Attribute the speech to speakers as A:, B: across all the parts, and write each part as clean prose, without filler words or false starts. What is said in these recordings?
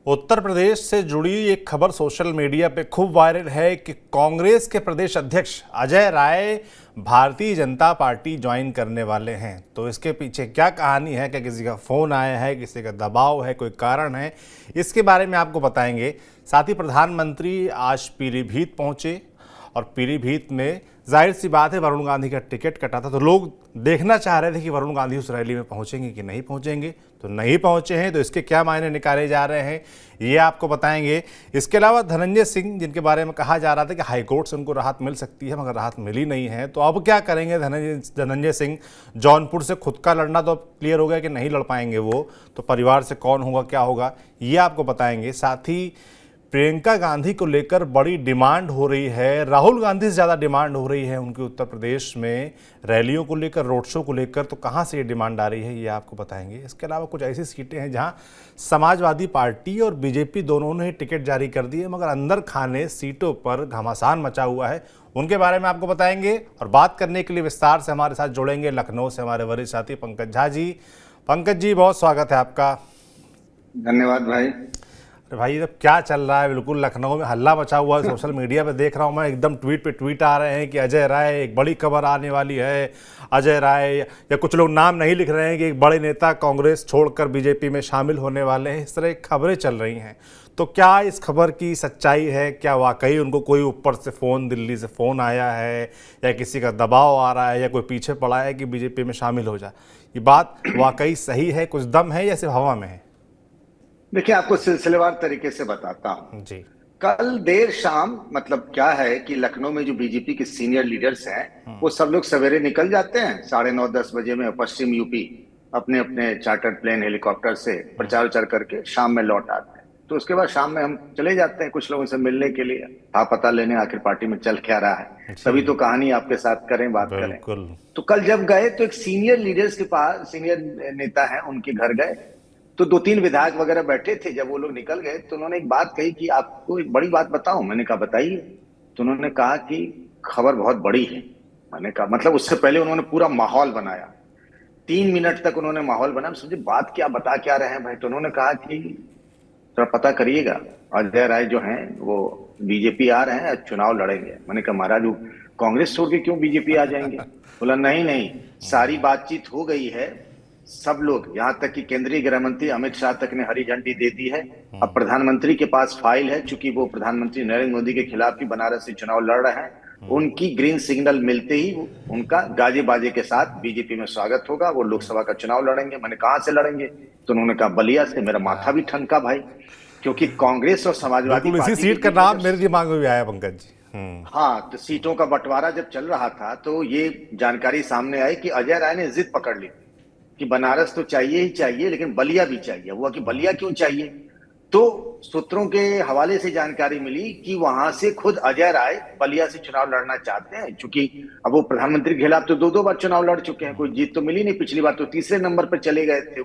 A: उत्तर प्रदेश से जुड़ी एक खबर सोशल मीडिया पे खूब वायरल है कि कांग्रेस के प्रदेश अध्यक्ष अजय राय भारतीय जनता पार्टी ज्वाइन करने वाले हैं। तो इसके पीछे क्या कहानी है, क्या किसी का फ़ोन आया है, किसी का दबाव है, कोई कारण है, इसके बारे में आपको बताएंगे। साथ ही प्रधानमंत्री आज पीलीभीत पहुंचे और पीलीभीत में जाहिर सी बात है वरुण गांधी का टिकट कटा था, तो लोग देखना चाह रहे थे कि वरुण गांधी उस रैली में पहुंचेंगे कि नहीं पहुंचेंगे। तो नहीं पहुंचे हैं, तो इसके क्या मायने निकाले जा रहे हैं ये आपको बताएंगे। इसके अलावा धनंजय सिंह, जिनके बारे में कहा जा रहा था कि हाईकोर्ट से उनको राहत मिल सकती है, मगर राहत मिली नहीं है, तो अब क्या करेंगे धनंजय सिंह। जौनपुर से खुद का लड़ना तो अब क्लियर हो गया कि नहीं लड़ पाएंगे वो, तो परिवार से कौन होगा, क्या होगा, ये आपको बताएंगे। साथ ही प्रियंका गांधी को लेकर बड़ी डिमांड हो रही है, राहुल गांधी से ज़्यादा डिमांड हो रही है उनकी उत्तर प्रदेश में रैलियों को लेकर, रोड शो को लेकर। तो कहाँ से ये डिमांड आ रही है ये आपको बताएंगे। इसके अलावा कुछ ऐसी सीटें हैं जहां समाजवादी पार्टी और बीजेपी दोनों ने टिकट जारी कर दिए, मगर अंदर खाने सीटों पर घमासान मचा हुआ है, उनके बारे में आपको बताएंगे। और बात करने के लिए विस्तार से हमारे साथ जुड़ेंगे लखनऊ से हमारे वरिष्ठ साथी पंकज झा जी। पंकज जी, बहुत स्वागत है आपका।
B: धन्यवाद भाई।
A: भाई अब क्या चल रहा है, बिल्कुल लखनऊ में हल्ला मचा हुआ है। सोशल मीडिया पे देख रहा हूँ मैं, एकदम ट्वीट पे ट्वीट आ रहे हैं कि अजय राय, एक बड़ी खबर आने वाली है, अजय राय, या कुछ लोग नाम नहीं लिख रहे हैं कि एक बड़े नेता कांग्रेस छोड़कर बीजेपी में शामिल होने वाले हैं। इस तरह खबरें चल रही हैं, तो क्या इस खबर की सच्चाई है? क्या वाकई उनको कोई ऊपर से फ़ोन, दिल्ली से फ़ोन आया है, या किसी का दबाव आ रहा है, या कोई पीछे पड़ा है कि बीजेपी में शामिल हो जाए? ये बात वाकई सही है, कुछ दम है, या सिर्फ हवा में है?
B: देखिए, आपको सिलसिलेवार तरीके से बताता हूं
A: जी।
B: कल देर शाम, मतलब क्या है कि लखनऊ में जो बीजेपी के सीनियर लीडर्स हैं वो सब लोग सवेरे निकल जाते हैं 9:30-10 बजे में पश्चिम यूपी, अपने अपने चार्टर्ड प्लेन हेलीकॉप्टर से प्रचार उचार करके शाम में लौट आते हैं। तो उसके बाद शाम में हम चले जाते हैं कुछ लोगों से मिलने के लिए, पता लेने आखिर पार्टी में चल क्या रहा है, तभी तो कहानी आपके साथ करें, बात करें। तो कल जब गए तो एक सीनियर लीडर्स के पास, सीनियर नेता है, उनके घर गए तो 2-3 विधायक वगैरह बैठे थे। जब वो लोग निकल गए तो उन्होंने एक बात कही कि आपको एक बड़ी बात बताऊं। मैंने कहा बताइए। तो उन्होंने कहा कि खबर बहुत बड़ी है। मैंने कहा मतलब, उससे पहले उन्होंने पूरा माहौल बनाया, 3 मिनट तक उन्होंने माहौल बनाया। समझे बात क्या बता क्या रहे हैं भाई। तो उन्होंने कहा कि थोड़ा पता करिएगा, अजय राय जो हैं वो बीजेपी आ रहे हैं, चुनाव लड़ेंगे। मैंने कहा महाराज, वो कांग्रेस छोड़ के क्यों बीजेपी आ जाएंगे? बोला नहीं नहीं, सारी बातचीत हो गई है, सब लोग, यहां तक कि केंद्रीय गृह मंत्री अमित शाह तक ने हरी झंडी दे दी है। अब प्रधानमंत्री के पास फाइल है, चूंकि वो प्रधानमंत्री नरेंद्र मोदी के खिलाफ ही बनारस से चुनाव लड़ रहे हैं। उनकी ग्रीन सिग्नल मिलते ही उनका गाजे बाजे के साथ बीजेपी में स्वागत होगा, वो लोकसभा का चुनाव लड़ेंगे। मैंने कहा से लड़ेंगे? तो उन्होंने कहा बलिया से। मेरा माथा भी ठनका भाई, क्योंकि कांग्रेस और समाजवादी
A: पार्टी, इसी सीट का नाम मेरे दिमाग में भी आया पंकज जी।
B: हाँ, तो सीटों का बंटवारा जब चल रहा था तो ये जानकारी सामने आई कि अजय राय ने जिद पकड़ ली कि बनारस तो चाहिए ही चाहिए, लेकिन बलिया भी चाहिए। हुआ कि बलिया क्यों चाहिए? तो सूत्रों के हवाले से जानकारी मिली कि वहां से खुद अजय राय बलिया से चुनाव लड़ना चाहते हैं, क्योंकि अब वो प्रधानमंत्री के खिलाफ तो 2-2 बार चुनाव लड़ चुके हैं, कोई जीत तो मिली नहीं। पिछली बार तो तीसरे नंबर पर चले गए थे।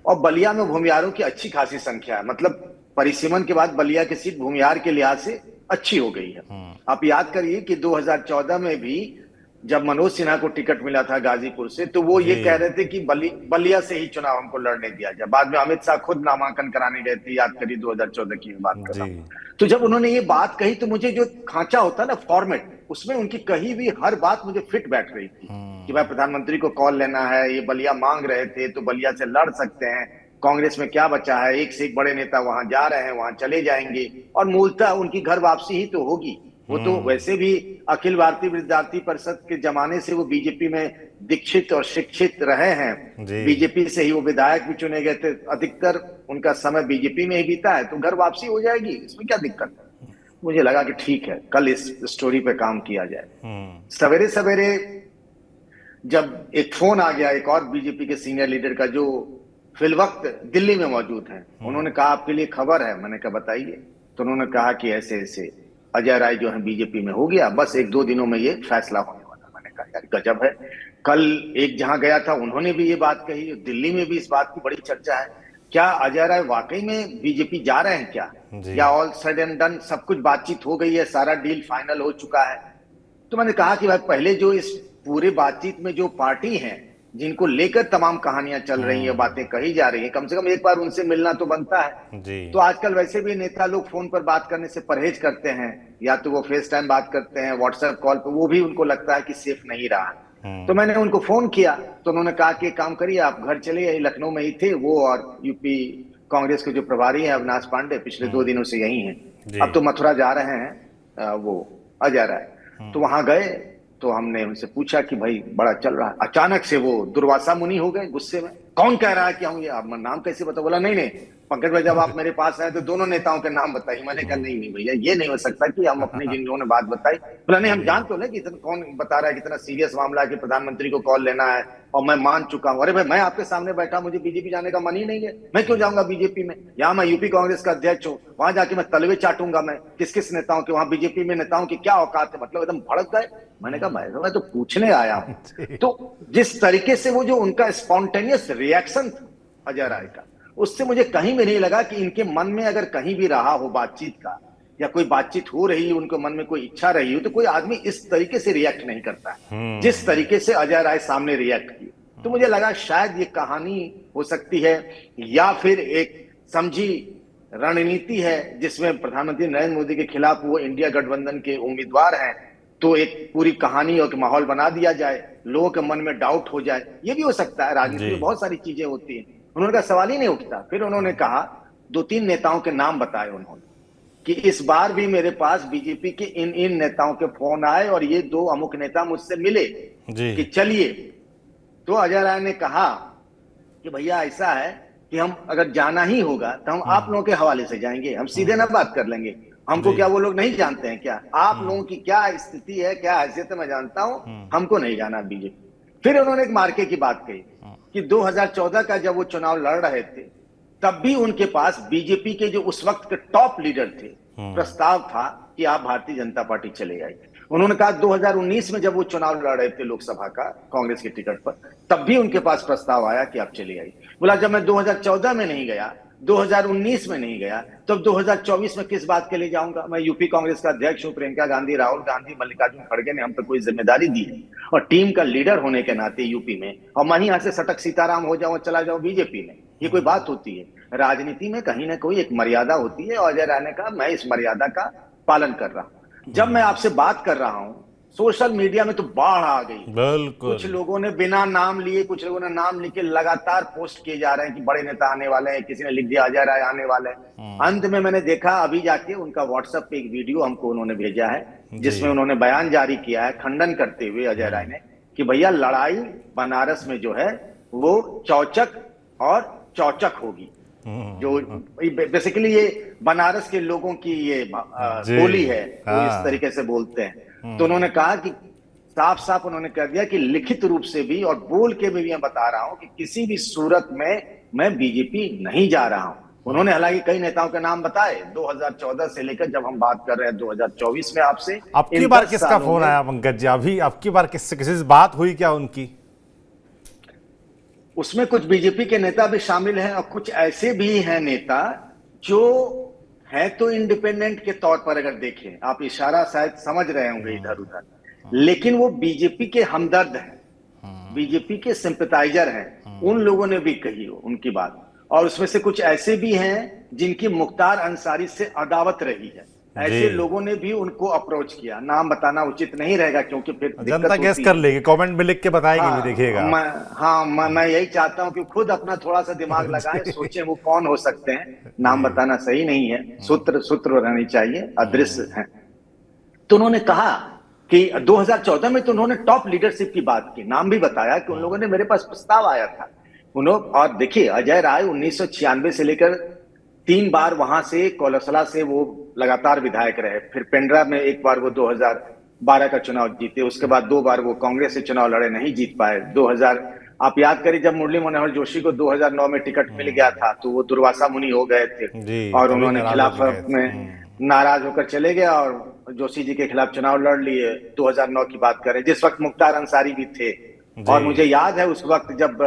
B: और बलिया में भूमिहारों की अच्छी खासी संख्या है, मतलब परिसीमन के बाद बलिया की सीट भूमिहार के लिहाज से अच्छी हो गई है। आप याद करिए कि 2014 में भी जब मनोज सिन्हा को टिकट मिला था गाजीपुर से, तो वो ये कह रहे थे कि बलिया से ही चुनाव हमको लड़ने दिया जाए। बाद में अमित शाह खुद नामांकन कराने गए थे, याद करिए 2014 की बात कर रहा हूं। तो जब उन्होंने ये बात कही तो मुझे जो खांचा होता है ना, फॉर्मेट, उसमें उनकी कही हुई हर बात मुझे फिट बैठ रही थी कि भाई प्रधानमंत्री को कॉल लेना है, ये बलिया मांग रहे थे तो बलिया से लड़ सकते हैं, कांग्रेस में क्या बचा है, एक से एक बड़े नेता वहां जा रहे हैं, वहां चले जाएंगे, और मूलतः उनकी घर वापसी ही तो होगी। वो तो वैसे भी अखिल भारतीय विद्यार्थी परिषद के जमाने से वो बीजेपी में दीक्षित और शिक्षित रहे हैं। बीजेपी से ही वो विधायक भी चुने गए थे, अधिकतर उनका समय बीजेपी में ही बीता है, तो घर वापसी हो जाएगी, इसमें क्या दिक्कत है। मुझे लगा कि ठीक है, कल इस स्टोरी पे काम किया जाए। सवेरे सवेरे जब एक फोन आ गया एक और बीजेपी के सीनियर लीडर का, जो फिलवक्त दिल्ली में मौजूद है, उन्होंने कहा आपके लिए खबर है। मैंने कहा बताइए। तो उन्होंने कहा कि ऐसे ऐसे अजय राय जो है बीजेपी में हो गया, बस 1-2 दिनों में ये फैसला होने वाला। मैंने कहा यार गजब है। कल एक जहां गया था उन्होंने भी ये बात कही, दिल्ली में भी इस बात की बड़ी चर्चा है। क्या अजय राय वाकई में बीजेपी जा रहे हैं क्या? या ऑल सेड एंड डन सब कुछ बातचीत हो गई है, सारा डील फाइनल हो चुका है? तो मैंने कहा कि भाई पहले जो इस पूरे बातचीत में जो पार्टी है जिनको लेकर तमाम कहानियां चल रही है, बातें कही जा रही है, कम से कम एक बार उनसे मिलना तो बनता है।
A: जी।
B: तो आजकल वैसे भी नेता लोग फोन पर बात करने से परहेज करते हैं, या तो वो फेस टाइम बात करते हैं, व्हाट्सएप कॉल पर, वो भी उनको लगता है कि सेफ नहीं रहा। तो मैंने उनको फोन किया, तो उन्होंने कहा कि एक काम करिए, आप घर चलिए, लखनऊ में ही थे वो, और यूपी कांग्रेस के जो प्रभारी हैं अविनाश पांडे पिछले 2 दिनों से यही हैं, अब तो मथुरा जा रहे हैं वो अजय राय। तो वहां गए तो हमने उनसे पूछा कि भाई बड़ा चल रहा है, अचानक से वो दुर्वासा मुनि हो गए गुस्से में, कौन कह रहा है कि हम ये, आप नाम कैसे बता, बोला नहीं नहीं पंकज भाई, जब आप मेरे पास आए तो दोनों नेताओं के नाम बताइए। मैंने कहा नहीं नहीं भैया, ये नहीं हो सकता कि हम अपनी जिन लोगों ने बात बताई, बोला नहीं हम जान तो ले कि इतना कौन बता रहा है, कितना सीरियस मामला है कि प्रधानमंत्री को कॉल लेना है, और मैं मान चुका हूं। अरे भाई मैं आपके सामने बैठा, मुझे बीजेपी जाने का मन ही नहीं है, मैं क्यों जाऊंगा बीजेपी में, यहाँ मैं यूपी कांग्रेस का अध्यक्ष हूँ, वहां जाके मैं तलवे चाटूंगा, मैं किस किस नेताओं के, वहां बीजेपी में नेताओं की क्या औकात है, मतलब एकदम भड़क गए। मैंने कहा मैं तो पूछने आया हूं। तो जिस तरीके से वो जो उनका स्पॉन्टेनियस रिएक्शन था अजय राय का, उससे मुझे कहीं भी नहीं लगा कि इनके मन में अगर कहीं भी रहा हो बातचीत का, या कोई बातचीत हो रही है, उनके मन में कोई इच्छा रही हो, तो कोई आदमी इस तरीके से रिएक्ट नहीं करता है जिस तरीके से अजय राय सामने रिएक्ट किए। तो मुझे लगा शायद ये कहानी हो सकती है, या फिर एक समझी रणनीति है जिसमें प्रधानमंत्री नरेंद्र मोदी के खिलाफ वो इंडिया गठबंधन के उम्मीदवार हैं, तो एक पूरी कहानी और माहौल बना दिया जाए, लोगों के मन में डाउट हो जाए। ये भी हो सकता है, राजनीति में बहुत सारी चीजें होती हैं। उन्होंने कहा सवाल ही नहीं उठता। फिर उन्होंने कहा 2-3 नेताओं के नाम बताए उन्होंने, कि इस बार भी मेरे पास बीजेपी के इन इन नेताओं के फोन आए और ये 2 अमुक नेता मुझसे मिले कि चलिए। तो अजय राय ने कहा कि भैया ऐसा है कि हम अगर जाना ही होगा तो हम आप लोगों के हवाले से जाएंगे, हम सीधे ना बात कर लेंगे, हमको क्या वो लोग नहीं जानते हैं क्या, आप लोगों की क्या स्थिति है, क्या हैसियत है मैं जानता हूं, हमको नहीं जाना बीजेपी। फिर उन्होंने एक मार्के की बात कही कि 2014 का जब वो चुनाव लड़ रहे थे, तब भी उनके पास बीजेपी के जो उस वक्त के टॉप लीडर थे, प्रस्ताव था कि आप भारतीय जनता पार्टी चले आइए। उन्होंने कहा 2019 में जब वो चुनाव लड़ रहे थे लोकसभा का कांग्रेस के टिकट पर, तब भी उनके पास प्रस्ताव आया कि आप चले आइए। बोला जब मैं 2014 में नहीं गया, 2019 में नहीं गया, तो अब 2024 में किस बात के लिए जाऊंगा, मैं यूपी कांग्रेस का अध्यक्ष हूं, प्रियंका गांधी, राहुल गांधी, मल्लिकार्जुन खड़गे ने हम पे कोई जिम्मेदारी दी है, और टीम का लीडर होने के नाते यूपी में, और मैं यहां से सटक सीताराम हो जाऊं, चला जाऊं बीजेपी में, ये कोई बात होती है? राजनीति में कहीं ना कोई एक मर्यादा होती है, और अजय राय ने कहा मैं इस मर्यादा का पालन कर रहा हूं। जब मैं आपसे बात कर रहा हूं, सोशल मीडिया में तो बाढ़ आ गई,
A: बिल्कुल।
B: कुछ लोगों ने बिना नाम लिए, कुछ लोगों ने नाम लिखे लगातार पोस्ट किए जा रहे हैं कि बड़े नेता आने वाले हैं, किसी ने लिख दिया अजय राय आने वाले हैं। अंत में मैंने देखा अभी जाके उनका व्हाट्सएप पे एक वीडियो हमको उन्होंने भेजा है, जिसमें उन्होंने बयान जारी किया है खंडन करते हुए अजय राय ने, कि भैया लड़ाई बनारस में जो है वो चौचक और चौचक होगी। जो बेसिकली ये बनारस के लोगों की ये बोली है, वो इस तरीके से बोलते हैं। तो उन्होंने कहा कि साफ साफ उन्होंने कह दिया कि लिखित रूप से भी और बोल के भी मैं बता रहा हूं कि किसी भी सूरत में मैं बीजेपी नहीं जा रहा हूं। उन्होंने हालांकि कई नेताओं के नाम बताए 2014 से लेकर जब हम बात कर रहे हैं 2024 में आपसे।
A: अब की बार किसका फोन आया पंकज जी? अभी अब की बार किससे किसी से बात हुई क्या उनकी?
B: उसमें कुछ बीजेपी के नेता भी शामिल हैं और कुछ ऐसे भी हैं नेता जो है तो इंडिपेंडेंट के तौर पर, अगर देखें आप इशारा शायद समझ रहे होंगे इधर उधर, लेकिन वो बीजेपी के हमदर्द हैं, बीजेपी के सिंपैथाइजर हैं। उन लोगों ने भी कही हो उनकी बात, और उसमें से कुछ ऐसे भी हैं जिनकी मुख्तार अंसारी से अदावत रही है। ऐसे लोगों ने भी उनको अप्रोच किया, नाम बताना उचित नहीं रहेगा क्योंकि फिर
A: जनता गैस कर लेगी, कमेंट में लिख के बताएगी भी, देखिएगा।
B: मैं यही चाहता हूं कि खुद अपना थोड़ा सा दिमाग लगाएं, सोचें वो कौन हो सकते हैं। नाम बताना सही नहीं है, सूत्र रहनी चाहिए, अदृश्य है। तो उन्होंने कहा कि 2014 में तो उन्होंने टॉप लीडरशिप की बात की, नाम भी बताया कि उन लोगों ने मेरे पास प्रस्ताव आया था। और देखिए अजय राय 1996 से लेकर 3 बार वहां से कोलसला से वो लगातार विधायक रहे, फिर पेंड्रा में एक बार वो 2012 का चुनाव जीते, उसके बाद 2 बार वो कांग्रेस से चुनाव लड़े, नहीं जीत पाए। 2000 आप याद करिए जब मुरली मनोहर जोशी को 2009 में टिकट मिल गया था तो वो दुर्वासा मुनि हो गए थे और उन्होंने खिलाफत में नाराज होकर चले गए और जोशी जी के खिलाफ चुनाव लड़ लिए। 2009 की बात करें जिस वक्त मुख्तार अंसारी भी थे, और मुझे याद है उस वक्त जब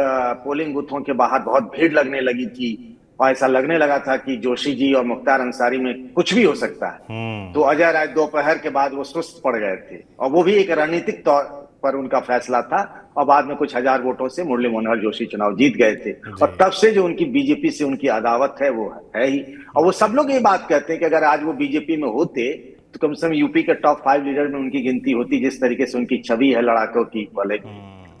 B: पोलिंग बूथों के बाहर बहुत भीड़ लगने लगी थी और ऐसा लगने लगा था कि जोशी जी और मुख्तार अंसारी में कुछ भी हो सकता है, तो अजय राय दोपहर के बाद वो सुस्त पड़ गए थे, और वो भी एक रणनीतिक पर उनका फैसला था और बाद में कुछ हजार वोटों से मुरली मनोहर जोशी चुनाव जीत गए थे।
A: जी।
B: और तब से जो उनकी बीजेपी से उनकी अदावत है वो है ही। और वो सब लोग ये बात कहते हैं कि अगर आज वो बीजेपी में होते तो कम से कम यूपी के टॉप 5 लीडर में उनकी गिनती होती, जिस तरीके से उनकी छवि है लड़ाकों की वाले की।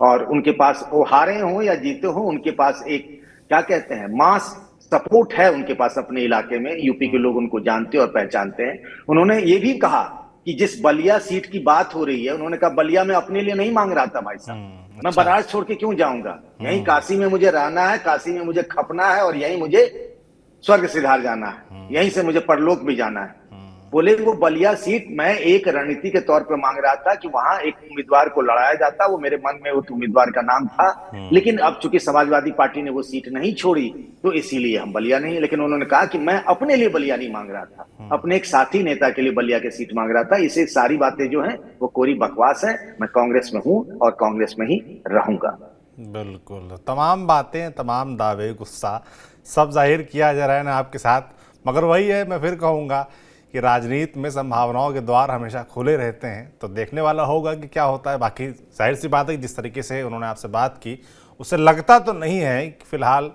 B: और उनके पास वो हारे हो या जीते हो, उनके पास एक क्या कहते हैं मास सपोर्ट है उनके पास अपने इलाके में। यूपी के लोग उनको जानते और पहचानते हैं। उन्होंने ये भी कहा कि जिस बलिया सीट की बात हो रही है, उन्होंने कहा बलिया में अपने लिए नहीं मांग रहा था भाई साहब, मैं
A: अच्छा।
B: बनारस छोड़ के क्यों जाऊंगा, यहीं काशी में मुझे रहना है, काशी में मुझे खपना है और यहीं मुझे स्वर्ग सिधार जाना है, यहीं से मुझे परलोक भी जाना है। बोले वो बलिया सीट मैं एक रणनीति के तौर पर मांग रहा था कि वहां एक उम्मीदवार को लड़ाया जाता, वो मेरे मन में उस उम्मीदवार का नाम था। लेकिन अब चूंकि समाजवादी पार्टी ने वो सीट नहीं छोड़ी तो इसीलिए हम बलिया नहीं। लेकिन उन्होंने कहा कि मैं अपने लिए बलिया नहीं मांग रहा था, अपने एक साथी नेता के लिए बलिया की सीट मांग रहा था। इसे सारी बातें जो है वो कोरी बकवास है। मैं कांग्रेस में हूं और कांग्रेस में ही रहूंगा।
A: बिल्कुल, तमाम बातें, तमाम दावे, गुस्सा सब जाहिर किया जा रहा है ना आपके साथ। मगर वही है, मैं फिर कहूँगा कि राजनीति में संभावनाओं के द्वार हमेशा खुले रहते हैं, तो देखने वाला होगा कि क्या होता है। बाकी जाहिर सी बात है कि जिस तरीके से उन्होंने आपसे बात की उससे लगता तो नहीं है कि फिलहाल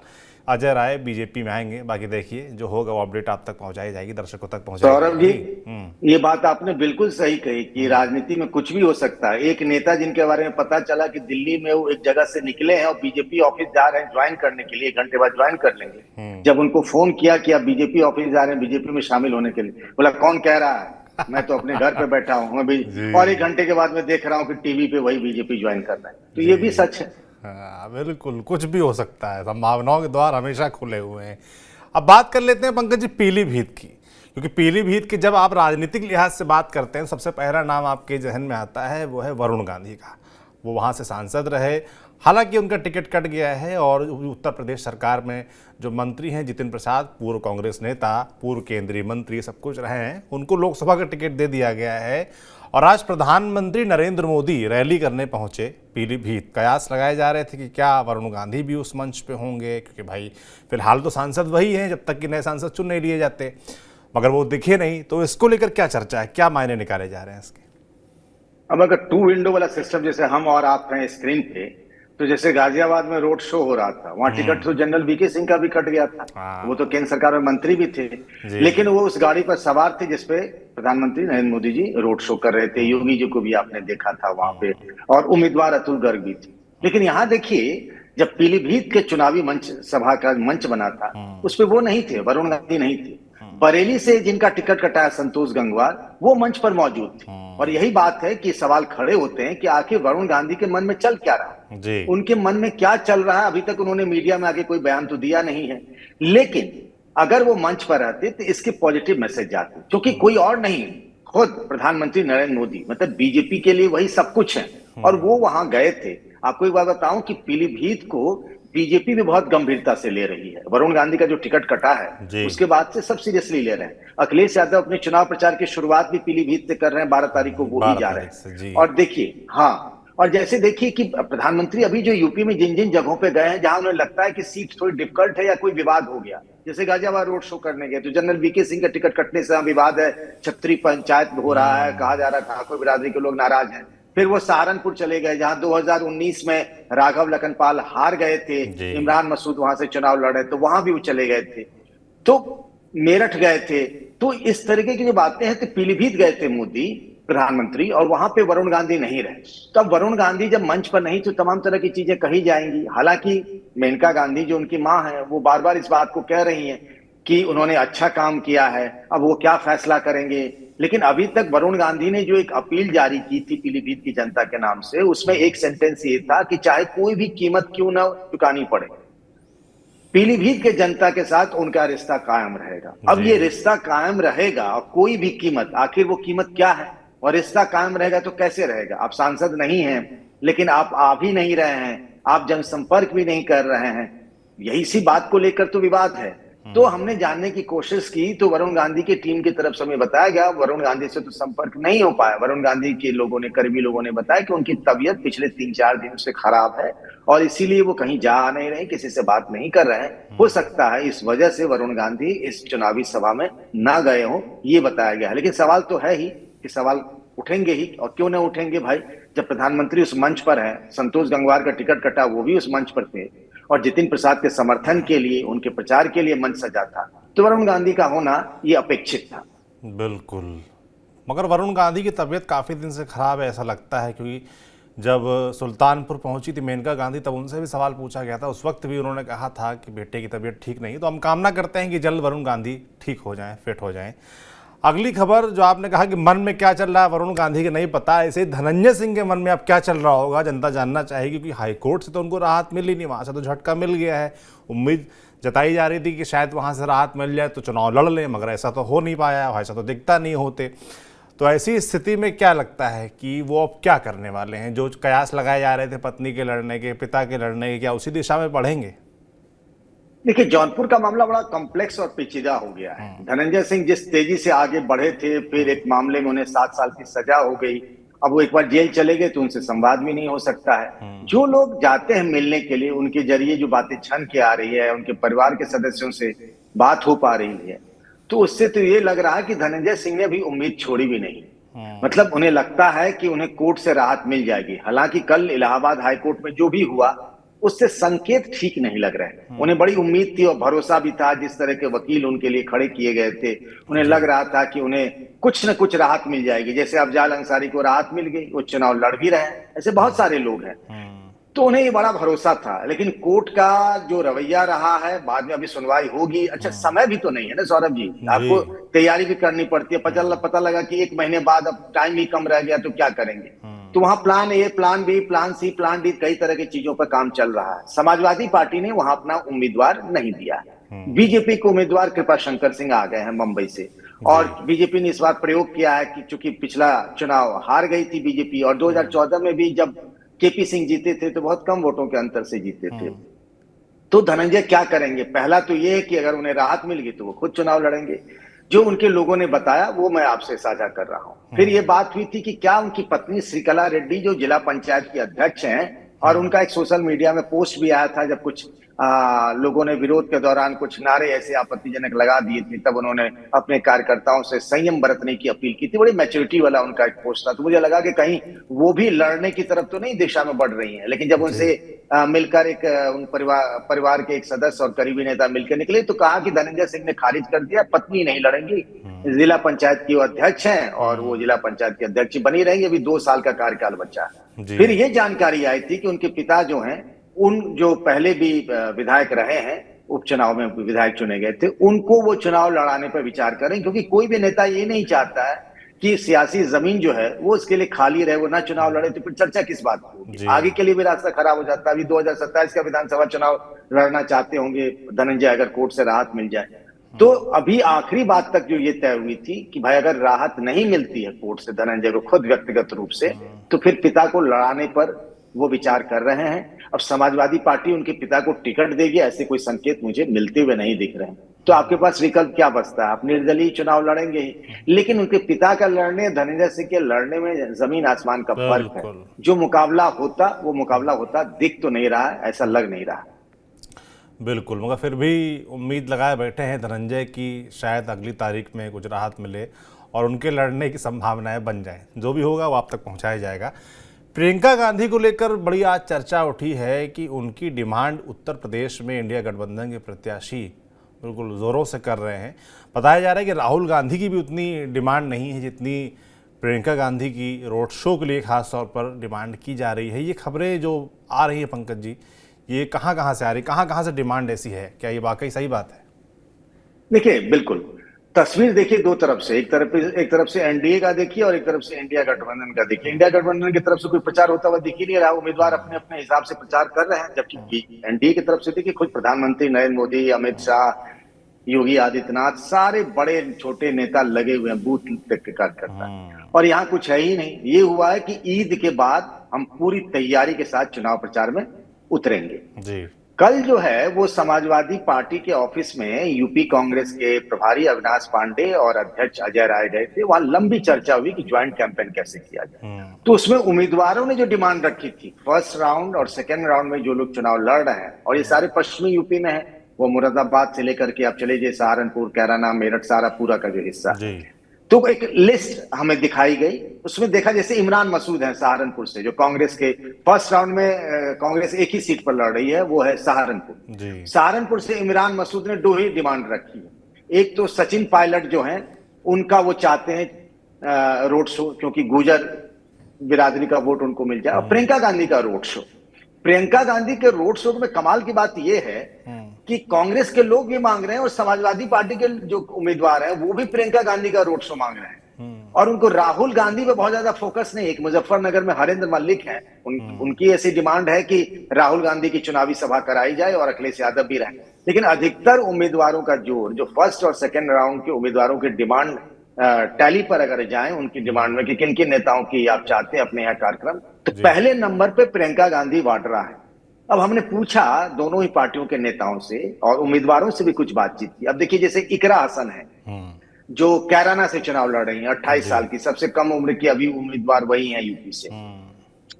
A: अजय राय बीजेपी में आएंगे। बाकी देखिए जो होगा वो अपडेट आप तक पहुंचाई जाएगी, दर्शकों तक पहुंचाई
B: सौरभ जी,
A: जाएगी।
B: ये बात आपने बिल्कुल सही कही कि राजनीति में कुछ भी हो सकता है। एक नेता जिनके बारे में पता चला कि दिल्ली में वो एक जगह से निकले हैं और बीजेपी ऑफिस जा रहे हैं ज्वाइन करने के लिए, 1 घंटे बाद ज्वाइन कर लेंगे। जब उनको फोन किया कि आप बीजेपी ऑफिस जा रहे हैं बीजेपी में शामिल होने के लिए, बोला कौन कह रहा है, मैं तो अपने घर पे बैठा हूँ अभी। और 1 घंटे के बाद मैं देख रहा हूँ कि टीवी पे वही बीजेपी ज्वाइन कर रहा है। तो ये भी सच है।
A: हाँ, बिल्कुल कुछ भी हो सकता है, संभावनाओं के द्वार हमेशा खुले हुए हैं। अब बात कर लेते हैं पंकज जी पीलीभीत की, क्योंकि पीलीभीत की जब आप राजनीतिक लिहाज से बात करते हैं सबसे पहला नाम आपके जहन में आता है वो है वरुण गांधी का। वो वहाँ से सांसद रहे, हालांकि उनका टिकट कट गया है और उत्तर प्रदेश सरकार में जो मंत्री हैं जितिन प्रसाद, पूर्व कांग्रेस नेता, पूर्व केंद्रीय मंत्री, सब कुछ रहे हैं, उनको लोकसभा का टिकट दे दिया गया है। और आज प्रधानमंत्री नरेंद्र मोदी रैली करने पहुंचे पीलीभीत। कयास लगाए जा रहे थे कि क्या वरुण गांधी भी उस मंच पे होंगे, क्योंकि भाई फिलहाल तो सांसद वही हैं जब तक कि नए सांसद चुन नहीं लिए जाते, मगर वो दिखे नहीं। तो इसको लेकर क्या चर्चा है, क्या मायने निकाले जा रहे हैं इसके?
B: अब अगर 2 विंडो वाला सिस्टम जैसे हम और आप हैं स्क्रीन पे, तो जैसे गाजियाबाद में रोड शो हो रहा था, वहां टिकट तो जनरल वीके सिंह का भी कट गया था। वो तो केंद्र सरकार में मंत्री भी थे, लेकिन वो उस गाड़ी पर सवार थे जिसपे प्रधानमंत्री नरेंद्र मोदी जी रोड शो कर रहे थे। योगी जी को भी आपने देखा था वहां पे, और उम्मीदवार अतुल गर्ग भी थे। लेकिन यहाँ देखिए, जब पीलीभीत के चुनावी मंच सभा का मंच बना था, उस पर वो नहीं थे, वरुण गांधी नहीं थे। बरेली से जिनका टिकट कटा है संतोष गंगवार, वो मंच पर मौजूद थे। और यही बात है कि सवाल खड़े होते हैं कि आखिर वरुण गांधी के मन में चल क्या रहा है, उनके मन में क्या चल रहा है। अभी तक उन्होंने मीडिया में आगे कोई बयान तो दिया नहीं है, लेकिन अगर वो मंच पर रहते तो इसके पॉजिटिव मैसेज जाते, क्योंकि कोई और नहीं, खुद प्रधानमंत्री नरेंद्र मोदी, मतलब बीजेपी के लिए वही सब कुछ है, और वो वहां गए थे। आपको एक बात बताऊं कि पीलीभीत को बीजेपी भी बहुत गंभीरता से ले रही है। वरुण गांधी का जो टिकट कटा है उसके बाद से सब सीरियसली ले रहे हैं। अखिलेश यादव अपने चुनाव प्रचार की शुरुआत भी पीलीभीत से कर रहे हैं, 12 तारीख को वो ही जा रहे हैं। और देखिए, हाँ, और जैसे देखिए कि प्रधानमंत्री अभी जो यूपी में जिन जिन जगहों पे गए हैं जहां उन्हें लगता है कि सीट थोड़ी डिफिकल्ट है या कोई विवाद हो गया, जैसे गाजियाबाद रोड शो करने गए तो जनरल वीके सिंह का टिकट कटने से विवाद है, छतरी पंचायत हो रहा है, कहा जा रहा है ठाकुर बिरादरी के लोग नाराज हैं। फिर वो सहारनपुर चले गए जहां 2019 में राघव लखनपाल हार गए थे, इमरान मसूद वहां से चुनाव लड़े तो वहां भी वो चले गए थे। तो मेरठ गए थे। तो इस तरीके की जो बातें हैं, तो पीलीभीत गए थे मोदी प्रधानमंत्री, और वहां पे वरुण गांधी नहीं रहे। तब वरुण गांधी जब मंच पर नहीं तो तमाम तरह की चीजें कही जाएंगी। हालांकि मेनका गांधी जो उनकी मां है वो बार बार इस बात को कह रही हैं कि उन्होंने अच्छा काम किया है, अब वो क्या फैसला करेंगे। लेकिन अभी तक वरुण गांधी ने जो एक अपील जारी की थी पीलीभीत की जनता के नाम से, उसमें एक सेंटेंस ये था कि चाहे कोई भी कीमत क्यों ना चुकानी पड़े, पीलीभीत के जनता के साथ उनका रिश्ता कायम रहेगा। अब ये रिश्ता कायम रहेगा और कोई भी कीमत, आखिर वो कीमत क्या है, और रिश्ता कायम रहेगा तो कैसे रहेगा। आप सांसद नहीं हैं, लेकिन आप आ भी नहीं रहे हैं, आप जनसंपर्क भी नहीं कर रहे हैं, यही सी बात को लेकर तो विवाद है। तो हमने जानने की कोशिश की तो वरुण गांधी की टीम की तरफ से हमें बताया गया वरुण गांधी से तो संपर्क नहीं हो पाया। वरुण गांधी के लोगों ने, करीबी लोगों ने बताया कि उनकी तबीयत पिछले 3-4 दिन से खराब है और इसीलिए वो कहीं जा नहीं रहे, किसी से बात नहीं कर रहे हैं। हो सकता है इस वजह से वरुण गांधी इस चुनावी सभा में ना गए हों, ये बताया गया है। लेकिन सवाल तो है ही कि सवाल उठेंगे ही, और क्यों ना उठेंगे भाई, जब प्रधानमंत्री उस मंच पर है, संतोष गंगवार का टिकट कटा, वो भी उस मंच पर थे, और जितिन प्रसाद के समर्थन के लिए, उनके प्रचार के लिए मंच सजा था, तो वरुण गांधी का होना ये अपेक्षित था।
A: बिल्कुल। मगर वरुण गांधी की तबीयत काफ़ी दिन से खराब है ऐसा लगता है, क्योंकि जब सुल्तानपुर पहुंची थी मेनका गांधी तब उनसे भी सवाल पूछा गया था, उस वक्त भी उन्होंने कहा था कि बेटे की तबीयत ठीक नहीं। तो हम कामना करते हैं कि जल्द वरुण गांधी ठीक हो जाएं, फिट हो जाएं। अगली खबर जो आपने कहा कि मन में क्या चल रहा है वरुण गांधी के नहीं पता, ऐसे ही धनंजय सिंह के मन में अब क्या चल रहा होगा जनता जानना चाहेगी, क्योंकि हाईकोर्ट से तो उनको राहत मिल ही नहीं, वहाँ से तो झटका मिल गया है। उम्मीद जताई जा रही थी कि शायद वहाँ से राहत मिल जाए तो चुनाव लड़ लें, मगर ऐसा तो हो नहीं पाया, ऐसा तो दिखता नहीं होते। तो ऐसी स्थिति में क्या लगता है कि वो अब क्या करने वाले हैं? जो कयास लगाए जा रहे थे पत्नी के लड़ने के, पिता के लड़ने के, क्या उसी दिशा में बढ़ेंगे?
B: देखिए, जौनपुर का मामला बड़ा कॉम्प्लेक्स और पेचीदा हो गया है। धनंजय सिंह जिस तेजी से आगे बढ़े थे, फिर एक मामले में उन्हें 7 साल की सजा हो गई, अब वो एक बार जेल चले गए तो उनसे संवाद भी नहीं हो सकता है। जो लोग जाते हैं मिलने के लिए, उनके जरिए जो बातें छन के आ रही है, उनके परिवार के सदस्यों से बात हो पा रही है, तो उससे तो ये लग रहा है कि धनंजय सिंह ने अभी उम्मीद छोड़ी भी नहीं। मतलब उन्हें लगता है कि उन्हें कोर्ट से राहत मिल जाएगी। हालांकि कल इलाहाबाद हाईकोर्ट में जो भी हुआ, उससे संकेत ठीक नहीं लग रहे। उन्हें बड़ी उम्मीद थी और भरोसा भी था, जिस तरह के वकील उनके लिए खड़े किए गए थे, उन्हें लग रहा था कि उन्हें कुछ न कुछ राहत मिल जाएगी। जैसे अफजाल अंसारी को राहत मिल गई, वो चुनाव लड़ भी रहे हैं, ऐसे बहुत सारे लोग हैं, तो उन्हें ये बड़ा भरोसा था। लेकिन कोर्ट का जो रवैया रहा है, बाद में अभी सुनवाई होगी। अच्छा, समय भी तो नहीं है ना सौरभ जी, आपको तैयारी भी करनी पड़ती है। पता लगा कि 1 महीने बाद अब टाइम भी कम रह गया, तो क्या करेंगे? तो वहां plan A, plan B, plan C, plan D, कई तरह की चीजों पर काम चल रहा है। समाजवादी पार्टी ने वहां अपना उम्मीदवार नहीं दिया। बीजेपी के उम्मीदवार कृपा शंकर सिंह आ गए हैं मुंबई से, और बीजेपी ने इस बार प्रयोग किया है कि चूंकि पिछला चुनाव हार गई थी बीजेपी, और 2014 में भी जब केपी सिंह जीते थे तो बहुत कम वोटों के अंतर से जीते थे। तो धनंजय क्या करेंगे? पहला तो ये है कि अगर उन्हें राहत मिल गई तो वो खुद चुनाव लड़ेंगे। जो उनके लोगों ने बताया वो मैं आपसे साझा कर रहा हूं। फिर ये बात हुई थी कि क्या उनकी पत्नी श्रीकला रेड्डी, जो जिला पंचायत की अध्यक्ष हैं, और उनका एक सोशल मीडिया में पोस्ट भी आया था जब कुछ लोगों ने विरोध के दौरान कुछ नारे ऐसे आपत्तिजनक लगा दिए थे, तब उन्होंने अपने कार्यकर्ताओं से संयम बरतने की अपील की थी। बड़ी मैच्योरिटी वाला उनका एक पोस्ट था, तो मुझे लगा कि कहीं वो भी लड़ने की तरफ तो नहीं दिशा में बढ़ रही है। लेकिन जब उनसे मिलकर एक उन परिवार के एक सदस्य और करीबी नेता मिलकर निकले, तो कहा कि धनंजय सिंह ने खारिज कर दिया, पत्नी नहीं लड़ेंगी, जिला पंचायत की वो अध्यक्ष हैं और वो जिला पंचायत की अध्यक्ष बनी रहेंगी, अभी 2 साल का कार्यकाल बचा है। फिर ये जानकारी आई थी कि उनके पिता जो हैं, उन जो पहले भी विधायक रहे हैं, उपचुनाव में विधायक चुने गए थे, उनको वो चुनाव लड़ाने पर विचार करें, क्योंकि कोई भी नेता ये नहीं चाहता है कि सियासी जमीन जो है वो उसके लिए खाली रहे, वो ना चुनाव लड़े, तो फिर चर्चा किस बात की होगी? आगे के लिए भी रास्ता खराब हो जाता है। अभी 2027 का विधानसभा चुनाव लड़ना चाहते होंगे धनंजय, अगर कोर्ट से राहत मिल जाए तो। अभी आखिरी बात तक जो ये तय हुई थी कि भाई अगर राहत नहीं मिलती है कोर्ट से धनंजय को खुद व्यक्तिगत रूप से, तो फिर पिता को लड़ाने पर वो विचार कर रहे हैं। अब समाजवादी पार्टी उनके पिता को टिकट देगी, ऐसे कोई संकेत मुझे मिलते हुए नहीं दिख रहे हैं। तो आपके पास विकल्प क्या बचता है? आप निर्दलीय चुनाव लड़ेंगे ही, लेकिन उनके पिता का लड़ने, धनंजय सिंह के लड़ने में जमीन आसमान का फर्क है। जो मुकाबला होता वो मुकाबला होता दिख तो नहीं रहा है, ऐसा लग नहीं रहा।
A: बिल्कुल, मगर फिर भी उम्मीद लगाए बैठे हैं धनंजय की शायद अगली तारीख में कुछ राहत मिले और उनके लड़ने की संभावनाएं बन जाएं। जो भी होगा वो आप तक पहुंचाया जाएगा। प्रियंका गांधी को लेकर बड़ी आज चर्चा उठी है कि उनकी डिमांड उत्तर प्रदेश में इंडिया गठबंधन के प्रत्याशी बिल्कुल ज़ोरों से कर रहे हैं। बताया जा रहा है कि राहुल गांधी की भी उतनी डिमांड नहीं है जितनी प्रियंका गांधी की रोड शो के लिए खास तौर पर डिमांड की जा रही है। ये खबरें जो आ रही है पंकज जी, ये कहाँ से आ रही, कहाँ से डिमांड ऐसी है? क्या ये वाकई सही बात है?
B: देखिए, बिल्कुल तस्वीर देखिए दो तरफ से, एक तरफ से एनडीए का देखिए और एक तरफ से इंडिया गठबंधन का देखिए। इंडिया गठबंधन की तरफ से कोई प्रचार होता हुआ दिख ही नहीं रहा, उम्मीदवार अपने अपने हिसाब से प्रचार कर रहे हैं। जबकि एनडीए की तरफ से देखिए खुद प्रधानमंत्री नरेंद्र मोदी, अमित शाह, योगी आदित्यनाथ, सारे बड़े छोटे नेता लगे हुए हैं, बूथ तक के कार्यकर्ता। और यहाँ कुछ है ही नहीं। ये हुआ है कि ईद के बाद हम पूरी तैयारी के साथ चुनाव प्रचार में उतरेंगे जी। कल जो है वो समाजवादी पार्टी के ऑफिस में यूपी कांग्रेस के प्रभारी अविनाश पांडे और अध्यक्ष अजय राय गए थे। वहां लंबी चर्चा हुई कि ज्वाइंट कैंपेन कैसे किया जाए। तो उसमें उम्मीदवारों ने जो डिमांड रखी थी, फर्स्ट राउंड और सेकेंड राउंड में जो लोग चुनाव लड़ रहे हैं, और ये सारे पश्चिमी यूपी में है, वो मुरादाबाद से लेकर के आप चले जाइए सहारनपुर, कैराना, मेरठ, सारा पूरा का जो हिस्सा, तो एक लिस्ट हमें दिखाई गई, उसमें देखा जैसे इमरान मसूद है सहारनपुर से, जो कांग्रेस के फर्स्ट राउंड में कांग्रेस एक ही सीट पर लड़ रही है, वो है सहारनपुर। सहारनपुर से इमरान मसूद ने 2 ही डिमांड रखी है। एक तो सचिन पायलट जो है उनका, वो चाहते हैं रोड शो, क्योंकि गुजर बिरादरी का वोट उनको मिल जाए, और प्रियंका गांधी का रोड शो। प्रियंका गांधी के रोड शो में कमाल की बात यह है कि कांग्रेस के लोग भी मांग रहे हैं और समाजवादी पार्टी के जो उम्मीदवार हैं वो भी प्रियंका गांधी का रोड शो मांग रहे हैं। और उनको राहुल गांधी पे बहुत ज्यादा फोकस नहीं। एक मुजफ्फरनगर में हरेंद्र मल्लिक हैं, उनकी ऐसी डिमांड है कि राहुल गांधी की चुनावी सभा कराई जाए और अखिलेश यादव भी रहे। लेकिन अधिकतर उम्मीदवारों का जोर, जो फर्स्ट और सेकेंड राउंड के उम्मीदवारों की डिमांड टैली पर अगर जाए उनकी डिमांड में कि किन किन नेताओं की आप चाहते हैं अपने यहाँ कार्यक्रम, तो पहले नंबर पे प्रियंका गांधी वाड्रा है। अब हमने पूछा दोनों ही पार्टियों के नेताओं से और उम्मीदवारों से भी कुछ बातचीत की। अब देखिए, जैसे इकरा हसन है जो कैराना से चुनाव लड़ रही है, 28 साल की, सबसे कम उम्र की अभी उम्मीदवार वही है यूपी से।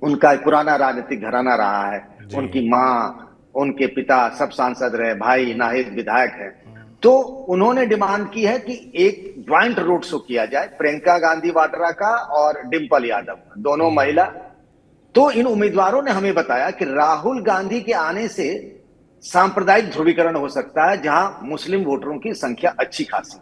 B: उनका पुराना राजनीतिक घराना रहा है, उनकी माँ, उनके पिता सब सांसद रहे, भाई नाहिद विधायक है। तो उन्होंने डिमांड की है कि एक ज्वाइंट रोड शो किया जाए, प्रियंका गांधी वाड्रा का और डिंपल यादव, दोनों महिला। तो इन उम्मीदवारों ने हमें बताया कि राहुल गांधी के आने से सांप्रदायिक ध्रुवीकरण हो सकता है, जहां मुस्लिम वोटरों की संख्या अच्छी खासी।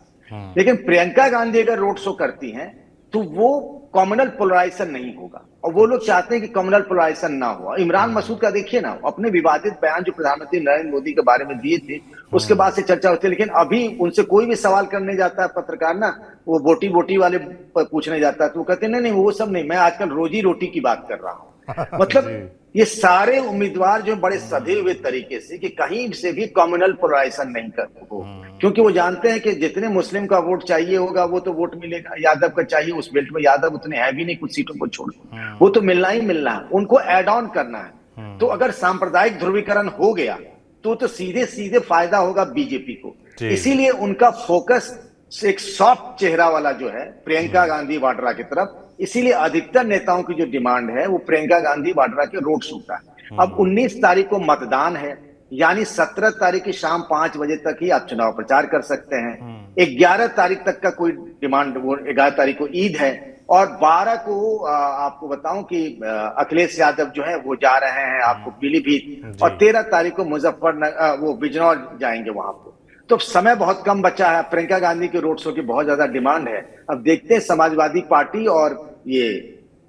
B: लेकिन प्रियंका गांधी अगर रोड शो करती हैं तो वो कम्युनल पोलराइजेशन नहीं होगा, और वो लोग चाहते हैं कि कम्युनल पोलराइजेशन ना हो। इमरान मसूद का देखिए ना, अपने विवादित बयान जो प्रधानमंत्री नरेंद्र मोदी के बारे में दिए थे उसके बाद से चर्चा होती है, लेकिन अभी उनसे कोई भी सवाल करने जाता है पत्रकार ना, वो बोटी बोटी वाले पूछने जाता है तो वो कहते हैं नहीं नहीं वो सब नहीं, मैं आजकल रोजी रोटी की बात कर रहा हूं। मतलब ये सारे उम्मीदवार जो बड़े सधे हुए तरीके से कि कहीं से भी कम्युनल पोलराइजेशन नहीं कर हो, क्योंकि वो जानते हैं कि जितने मुस्लिम का वोट चाहिए होगा वो तो वोट मिलेगा, यादव का चाहिए, उस बेल्ट में यादव उतने है भी नहीं, कुछ सीटों को छोड़ वो तो मिलना ही मिलना है, उनको एड ऑन करना है। तो अगर सांप्रदायिक ध्रुवीकरण हो गया तो सीधे सीधे फायदा होगा बीजेपी को। इसीलिए उनका फोकस एक सॉफ्ट चेहरा वाला जो है प्रियंका गांधी वाड्रा की तरफ, इसीलिए अधिकतर नेताओं की जो डिमांड है वो प्रियंका गांधी वाड्रा के रोड शो का है। अब 19 तारीख को मतदान है, यानी 17 तारीख की शाम 5 बजे तक ही आप चुनाव प्रचार कर सकते हैं। 11 तारीख तक का कोई डिमांड, वो 11 तारीख को ईद है, और 12 को आपको बताऊं कि अखिलेश यादव जो है वो जा रहे हैं आपको पीलीभीत, और 13 तारीख को मुजफ्फरनगर वो बिजनौर जाएंगे वहां पर। तो समय बहुत कम बचा है। प्रियंका गांधी के रोड शो की बहुत ज्यादा डिमांड है। अब देखते हैं समाजवादी पार्टी और ये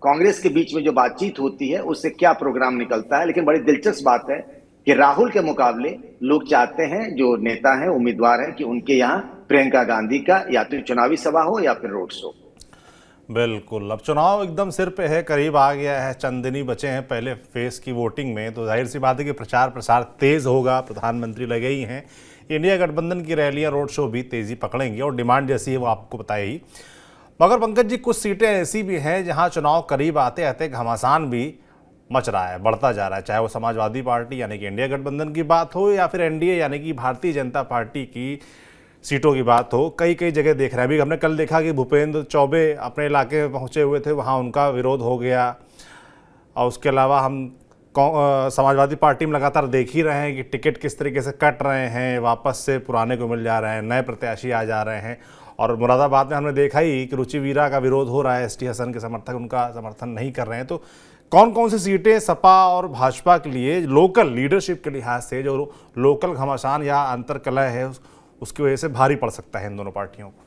B: कांग्रेस के बीच में जो बातचीत होती है उससे क्या प्रोग्राम निकलता है। लेकिन बड़ी दिलचस्प बात है कि राहुल के मुकाबले लोग चाहते हैं, जो नेता हैं, उम्मीदवार हैं, कि उनके यहाँ प्रियंका गांधी का या तो चुनावी सभा हो या फिर रोड शो।
A: बिल्कुल, अब चुनाव एकदम सिर पे है, करीब आ गया है, चंद दिन ही बचे हैं पहले फेज की वोटिंग में, तो जाहिर सी बात है कि प्रचार प्रसार तेज होगा। प्रधानमंत्री लगे ही हैं, इंडिया गठबंधन की रैलियां, रोड शो भी तेजी पकड़ेंगी और डिमांड जैसी है वो आपको बताए ही। मगर पंकज जी, कुछ सीटें ऐसी भी हैं जहां चुनाव करीब आते आते घमासान भी मच रहा है, बढ़ता जा रहा है, चाहे वो समाजवादी पार्टी यानी कि इंडिया गठबंधन की बात हो या फिर एनडीए यानी कि भारतीय जनता पार्टी की सीटों की बात हो। कई कई जगह देख रहे हैं, अभी हमने कल देखा कि भूपेंद्र चौबे अपने इलाके में पहुंचे हुए थे, वहां उनका विरोध हो गया। और उसके अलावा हम समाजवादी पार्टी में लगातार देख ही रहे हैं कि टिकट किस तरीके से कट रहे हैं, वापस से पुराने को मिल जा रहे हैं, नए प्रत्याशी आ जा रहे हैं। और मुरादाबाद में हमने देखा ही कि रुचि वीरा का विरोध हो रहा है, एसटी हसन के समर्थक उनका समर्थन नहीं कर रहे हैं। तो कौन कौन सी सीटें सपा और भाजपा के लिए लोकल लीडरशिप के लिहाज से, जो लोकल घमासान या अंतरकलह है उसकी वजह से भारी पड़ सकता है इन दोनों पार्टियों को?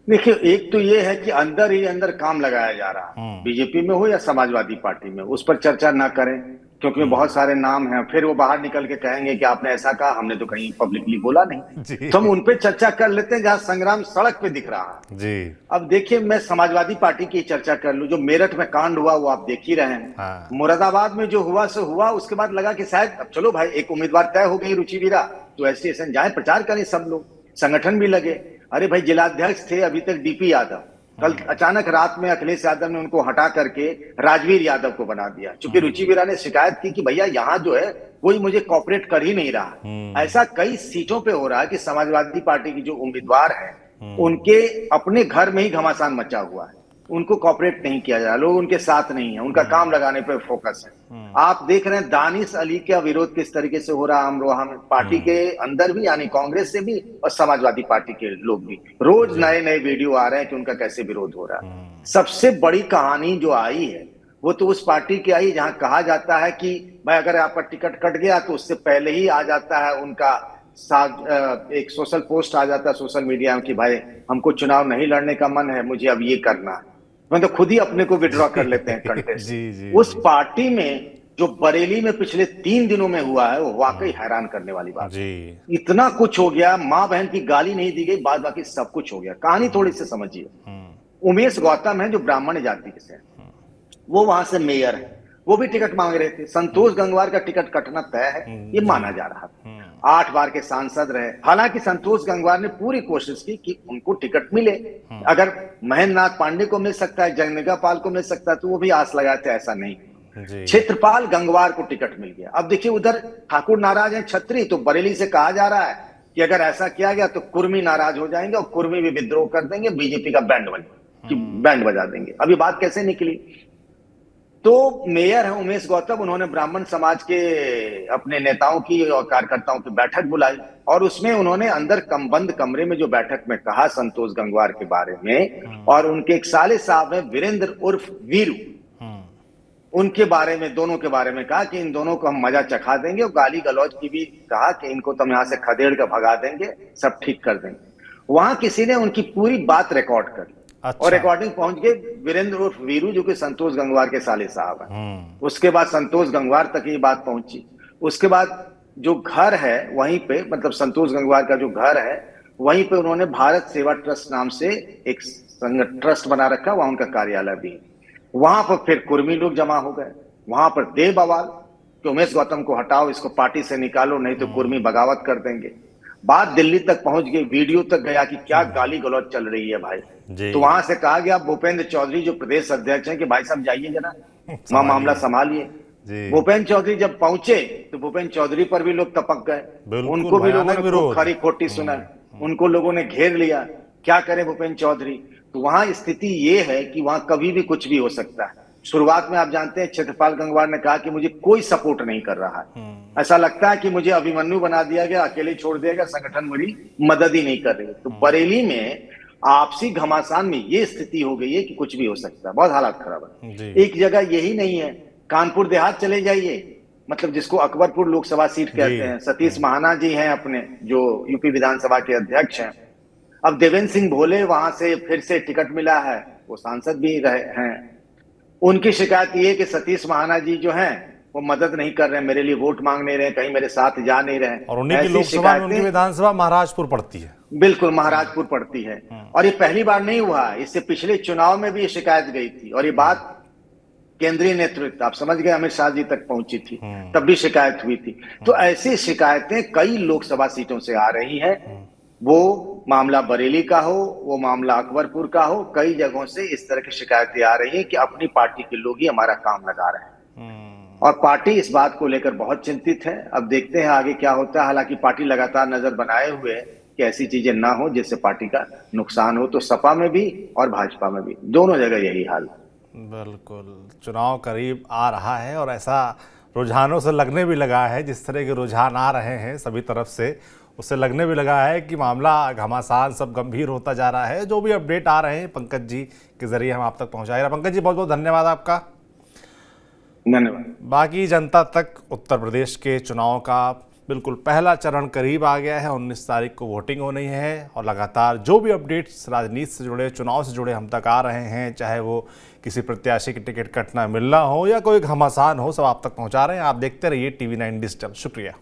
B: देखिए, एक तो ये है कि अंदर ही अंदर काम लगाया जा रहा है, बीजेपी में हो या समाजवादी पार्टी में, उस पर चर्चा ना करें क्योंकि बहुत सारे नाम हैं। फिर वो बाहर निकल के कहेंगे कि आपने ऐसा कहा, हमने तो कहीं पब्लिकली बोला नहीं। तो हम उन पे चर्चा कर लेते हैं जहां संग्राम सड़क पे दिख रहा है जी। अब देखिए, मैं समाजवादी पार्टी की चर्चा कर लूं। जो मेरठ में कांड हुआ वो आप देख ही रहे हैं। मुरादाबाद में जो हुआ सो हुआ, उसके बाद लगा कि शायद अब चलो भाई, एक उम्मीदवार तय हो गई रुचि वीरा, तो एसटी जाए प्रचार करें सब लोग, संगठन भी लगे। अरे भाई, जिलाध्यक्ष थे अभी तक डीपी यादव, कल अचानक रात में अखिलेश यादव ने उनको हटा करके राजवीर यादव को बना दिया, क्योंकि रुचि वीरा ने शिकायत की कि भैया यहाँ जो है कोई मुझे कॉपरेट कर ही नहीं रहा। ऐसा कई सीटों पे हो रहा है कि समाजवादी पार्टी की जो उम्मीदवार है उनके अपने घर में ही घमासान मचा हुआ है। उनको कॉपरेट नहीं किया जा रहा, लोग उनके साथ नहीं है, उनका काम लगाने पर फोकस है। आप देख रहे हैं दानिश अली का विरोध किस तरीके से हो रहा है अमरोहा में, पार्टी के अंदर भी, यानी कांग्रेस से भी और समाजवादी पार्टी के लोग भी, रोज नए नए वीडियो आ रहे हैं कि उनका कैसे विरोध हो रहा है। सबसे बड़ी कहानी जो आई है वो तो उस पार्टी की आई जहां कहा जाता है कि भाई अगर आपका टिकट कट गया तो उससे पहले ही आ जाता है उनका एक सोशल पोस्ट आ जाता है सोशल मीडिया में कि भाई हमको चुनाव नहीं लड़ने का मन है, मुझे अब ये करना है, मतलब खुद ही अपने को विड्रॉ कर लेते हैं कंटेस्ट। उस पार्टी में जो बरेली में पिछले 3 दिनों में हुआ है वो वाकई हैरान करने वाली बात है। इतना कुछ हो गया, माँ बहन की गाली नहीं दी गई, बाद बाकी सब कुछ हो गया। कहानी थोड़ी सी समझिए। उमेश गौतम है जो ब्राह्मण जाति से, वो वहां से मेयर है, वो भी टिकट मांग रहे थे। संतोष गंगवार का टिकट कटना तय है ये माना जा रहा था। 8 बार के सांसद रहे। हालांकि संतोष गंगवार ने पूरी कोशिश की कि उनको टिकट मिले। अगर महेंद्र नाथ पांडे को मिल सकता है, जगनिका पाल को मिल सकता है, तो वो भी आस लगाए थे, ऐसा नहीं। क्षेत्रपाल गंगवार को टिकट मिल गया। अब देखिए उधर ठाकुर नाराज है छत्री, तो बरेली से कहा जा रहा है कि अगर ऐसा किया गया तो कुर्मी नाराज हो जाएंगे और कुर्मी भी विद्रोह कर देंगे, बीजेपी का बैंड बजा देंगे। अभी बात कैसे निकली? तो मेयर है उमेश गौतम, उन्होंने ब्राह्मण समाज के अपने नेताओं की और कार्यकर्ताओं की बैठक बुलाई और उसमें उन्होंने अंदर बंद कमरे में जो बैठक में कहा संतोष गंगवार के बारे में, और उनके एक साले साहब है वीरेंद्र उर्फ वीरू, उनके बारे में, दोनों के बारे में कहा कि इन दोनों को हम मजा चखा देंगे, और गाली गलौज की भी कहा कि इनको तो हम यहां से खदेड़ कर भगा देंगे, सब ठीक कर देंगे। वहां किसी ने उनकी पूरी बात रिकॉर्ड कर ली। अच्छा। और रिकॉर्डिंग पहुंच गए वीरेंद्र उर्फ वीरू जो कि संतोष गंगवार के साले साहब हैं। उसके बाद संतोष गंगवार तक ये बात पहुंची। उसके बाद जो घर है वहीं पे, मतलब संतोष गंगवार का जो घर है वहीं पे उन्होंने भारत सेवा ट्रस्ट नाम से एक ट्रस्ट बना रखा, वहां उनका कार्यालय भी। वहां पर फिर कुर्मी लोग जमा हो गए, वहां पर देव बवाल कि उमेश गौतम को हटाओ, इसको पार्टी से निकालो, नहीं तो कुर्मी बगावत कर देंगे। बात दिल्ली तक पहुंच गई, वीडियो तक गया कि क्या गाली गलौज चल रही है भाई। तो वहां से कहा गया भूपेंद्र चौधरी जो प्रदेश अध्यक्ष हैं कि भाई साहब जाइए जरा वहां मामला संभालिए। भूपेंद्र चौधरी जब पहुंचे तो भूपेंद्र चौधरी पर भी लोग टपक गए, उनको भी लोगों ने खरी खोटी सुना, उनको लोगों ने घेर लिया। क्या करे भूपेंद्र चौधरी? तो वहां स्थिति ये है कि वहां कभी भी कुछ भी हो सकता है। शुरुआत में आप जानते हैं क्षेत्रपाल गंगवार ने कहा कि मुझे कोई सपोर्ट नहीं कर रहा है, ऐसा लगता है कि मुझे अभिमन्यु बना दिया गया, अकेले छोड़ दिया गया, संगठन मेरी मदद ही नहीं कर रही। तो बरेली में आपसी घमासान में ये स्थिति हो गई है कि कुछ भी हो सकता है, बहुत हालात खराब है। एक जगह यही नहीं है, कानपुर देहात चले जाइए, मतलब जिसको अकबरपुर लोकसभा सीट कहते हैं, सतीश महाना जी हैं अपने जो यूपी विधानसभा के अध्यक्ष हैं। अब देवेंद्र सिंह भोले वहां से फिर से टिकट मिला है, वो सांसद भी रहे हैं। उनकी शिकायत ये है कि सतीश महाना जी जो हैं वो मदद नहीं कर रहे हैं, मेरे लिए वोट मांग नहीं रहे, कहीं मेरे साथ जा नहीं रहे।
A: और उन्हीं की लोकसभा में उनकी विधानसभा महाराजपुर पड़ती है।
B: बिल्कुल महाराजपुर पड़ती है। और ये पहली बार नहीं हुआ, इससे पिछले चुनाव में भी ये शिकायत गई थी और ये बात केंद्रीय नेतृत्व, आप समझ गए, अमित शाह जी तक पहुंची थी, तब भी शिकायत हुई थी। तो ऐसी शिकायतें कई लोकसभा सीटों से आ रही है, वो मामला बरेली का हो, वो मामला अकबरपुर का हो, कई जगहों से इस तरह की शिकायतें आ रही है कि अपनी पार्टी के लोग ही हमारा काम लगा रहे हैं और पार्टी इस बात को लेकर बहुत चिंतित है। अब देखते हैं आगे क्या होता है। हालांकि पार्टी लगातार नजर बनाए हुए है कि ऐसी चीजें ना हो जिससे पार्टी का नुकसान हो, तो सपा में भी और भाजपा में भी, दोनों जगह यही हाल है।
A: बिल्कुल, चुनाव करीब आ रहा है और ऐसा रुझानों से लगने भी लगा है, जिस तरह के रुझान आ रहे हैं सभी तरफ से, उससे लगने भी लगा है कि मामला घमासान सब गंभीर होता जा रहा है। जो भी अपडेट आ रहे हैं पंकज जी के जरिए हम आप तक पहुंचाए रहे हैं। पंकज जी बहुत बहुत धन्यवाद आपका।
B: धन्यवाद।
A: बाकी जनता तक उत्तर प्रदेश के चुनाव का बिल्कुल पहला चरण करीब आ गया है। 19 तारीख को वोटिंग होनी है और लगातार जो भी अपडेट्स राजनीति से जुड़े, चुनाव से जुड़े हम तक आ रहे हैं, चाहे वो किसी प्रत्याशी की टिकट कटना मिलना हो या कोई घमासान हो, सब आप तक पहुंचा रहे हैं। आप देखते रहिए TV9 डिजिटल। शुक्रिया।